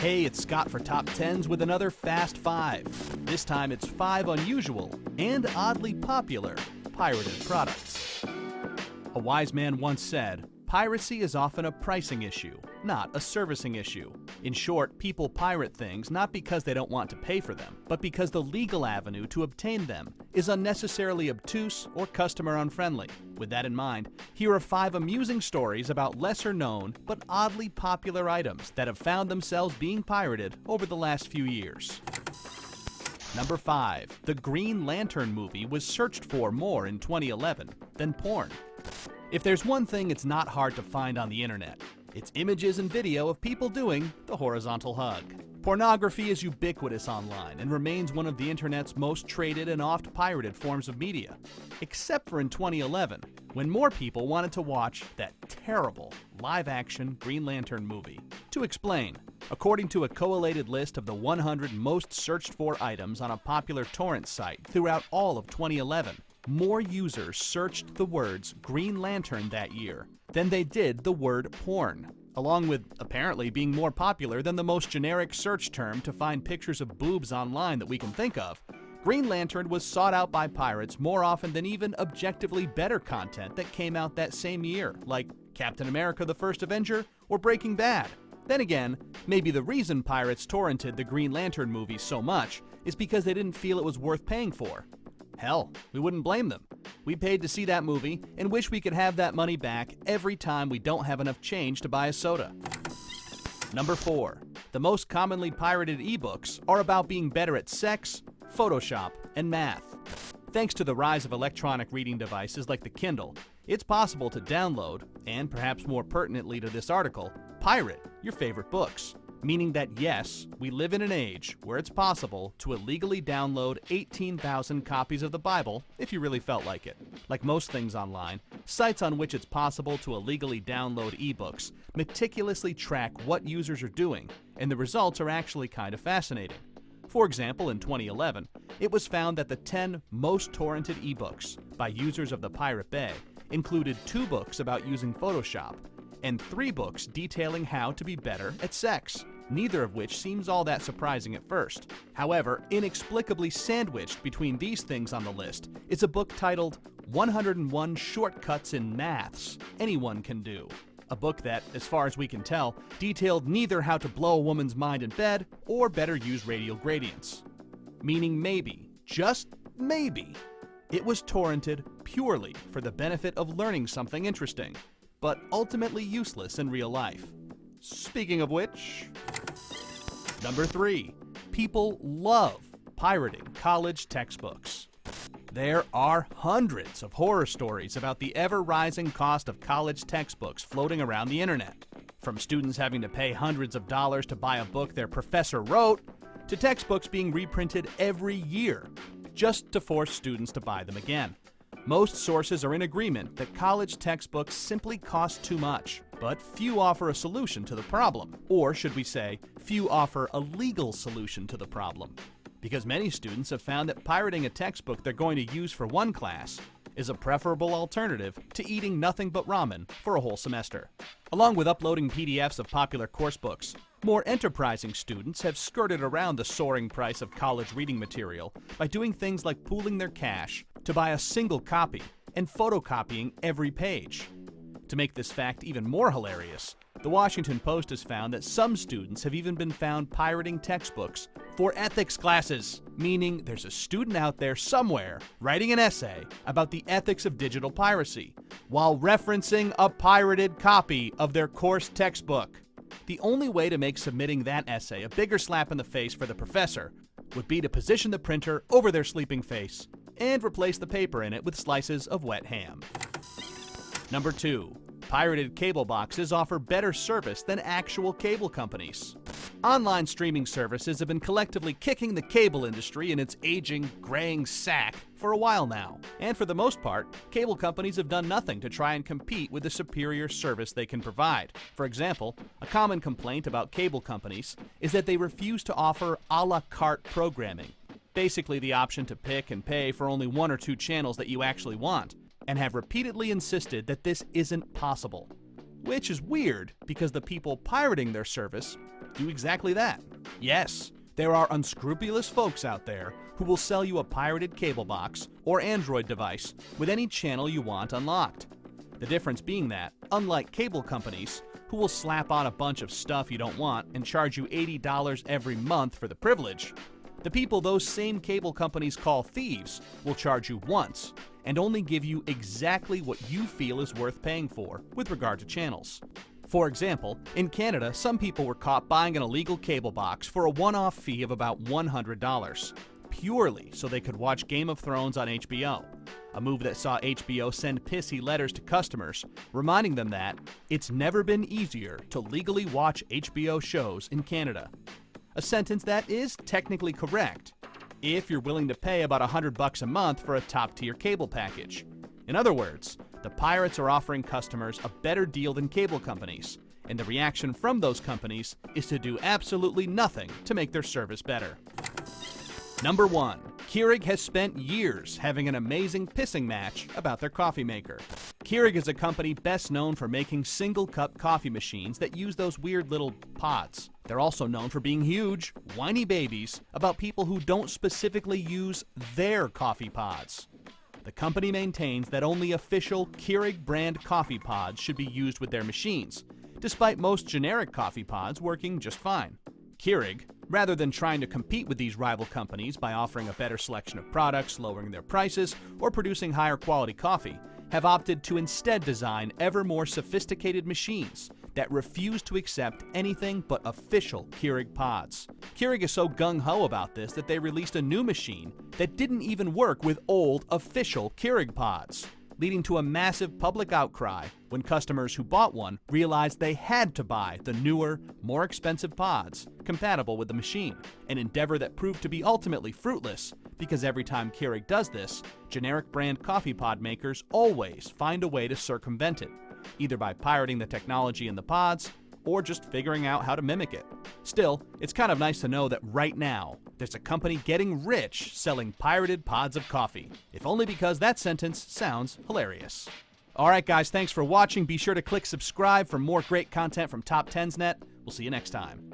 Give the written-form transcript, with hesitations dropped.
Hey, it's Scott for Top 10s with another Fast 5. This time it's 5 unusual and oddly popular pirated products. A wise man once said, "Piracy is often a pricing issue, not a servicing issue." In short, people pirate things not because they don't want to pay for them, but because the legal avenue to obtain them is unnecessarily obtuse or customer unfriendly. With that in mind, here are 5 amusing stories about lesser known but oddly popular items that have found themselves being pirated over the last few years. Number 5. The Green Lantern movie was searched for more in 2011 than porn. If there's one thing it's not hard to find on the internet, it's images and video of people doing the horizontal hug. Pornography is ubiquitous online and remains one of the internet's most traded and oft-pirated forms of media, except for in 2011, when more people wanted to watch that terrible live-action Green Lantern movie. To explain, according to a collated list of the 100 most searched-for items on a popular torrent site throughout all of 2011, more users searched the words Green Lantern that year than they did the word porn, along with apparently being more popular than the most generic search term to find pictures of boobs online that we can think of. Green Lantern was sought out by pirates more often than even objectively better content that came out that same year, like Captain America: The First Avenger or Breaking Bad. Then again, maybe the reason pirates torrented the Green Lantern movie so much is because they didn't feel it was worth paying for. Hell, we wouldn't blame them. We paid to see that movie and wish we could have that money back every time we don't have enough change to buy a soda. Number 4. The most commonly pirated ebooks are about being better at sex, Photoshop, and math. Thanks to the rise of electronic reading devices like the Kindle, it's possible to download, and perhaps more pertinently to this article, pirate your favorite books. Meaning that yes, we live in an age where it's possible to illegally download 18,000 copies of the Bible if you really felt like it. Like most things online, sites on which it's possible to illegally download ebooks meticulously track what users are doing, and the results are actually kind of fascinating. For example, in 2011, it was found that the 10 most torrented ebooks by users of the Pirate Bay included 2 books about using Photoshop and 3 books detailing how to be better at sex, neither of which seems all that surprising at first. However, inexplicably sandwiched between these things on the list is a book titled 101 Shortcuts in Maths Anyone Can Do. A book that, as far as we can tell, detailed neither how to blow a woman's mind in bed or better use radial gradients. Meaning maybe, just maybe, it was torrented purely for the benefit of learning something interesting, but ultimately useless in real life. Speaking of which, number 3, people love pirating college textbooks. There are hundreds of horror stories about the ever-rising cost of college textbooks floating around the internet. From students having to pay hundreds of dollars to buy a book their professor wrote, to textbooks being reprinted every year just to force students to buy them again. Most sources are in agreement that college textbooks simply cost too much, but few offer a solution to the problem. Or should we say, few offer a legal solution to the problem. Because many students have found that pirating a textbook they're going to use for one class is a preferable alternative to eating nothing but ramen for a whole semester. Along with uploading PDFs of popular course books, more enterprising students have skirted around the soaring price of college reading material by doing things like pooling their cash to buy a single copy and photocopying every page. To make this fact even more hilarious, the Washington Post has found that some students have even been found pirating textbooks for ethics classes, meaning there's a student out there somewhere writing an essay about the ethics of digital piracy while referencing a pirated copy of their course textbook. The only way to make submitting that essay a bigger slap in the face for the professor would be to position the printer over their sleeping face and replace the paper in it with slices of wet ham. Number 2. Pirated cable boxes offer better service than actual cable companies. Online streaming services have been collectively kicking the cable industry in its aging, graying sack for a while now. And for the most part, cable companies have done nothing to try and compete with the superior service they can provide. For example, a common complaint about cable companies is that they refuse to offer a la carte programming, basically the option to pick and pay for only 1 or 2 channels that you actually want, and have repeatedly insisted that this isn't possible. which is weird because the people pirating their service do exactly that. Yes, there are unscrupulous folks out there who will sell you a pirated cable box or Android device with any channel you want unlocked. The difference being that, unlike cable companies, who will slap on a bunch of stuff you don't want and charge you $80 every month for the privilege, the people those same cable companies call thieves will charge you once and only give you exactly what you feel is worth paying for with regard to channels. For example, in Canada, some people were caught buying an illegal cable box for a one-off fee of about $100, purely so they could watch Game of Thrones on HBO, a move that saw HBO send pissy letters to customers, reminding them that it's never been easier to legally watch HBO shows in Canada. A sentence that is technically correct, if you're willing to pay about $100 a month for a top-tier cable package. In other words, the pirates are offering customers a better deal than cable companies, and the reaction from those companies is to do absolutely nothing to make their service better. Number 1. Keurig has spent years having an amazing pissing match about their coffee maker. Keurig is a company best known for making single-cup coffee machines that use those weird little pods. They're also known for being huge, whiny babies about people who don't specifically use their coffee pods. The company maintains that only official Keurig brand coffee pods should be used with their machines, despite most generic coffee pods working just fine. Keurig, rather than trying to compete with these rival companies by offering a better selection of products, lowering their prices, or producing higher quality coffee, have opted to instead design ever more sophisticated machines that refuse to accept anything but official Keurig pods. Keurig is so gung-ho about this that they released a new machine that didn't even work with old official Keurig pods, leading to a massive public outcry when customers who bought one realized they had to buy the newer, more expensive pods compatible with the machine, an endeavor that proved to be ultimately fruitless because every time Keurig does this, generic brand coffee pod makers always find a way to circumvent it, either by pirating the technology in the pods or just figuring out how to mimic it. Still, it's kind of nice to know that right now, there's a company getting rich selling pirated pods of coffee, if only because that sentence sounds hilarious. Alright guys, thanks for watching. Be sure to click subscribe for more great content from Top 10s Net. We'll see you next time.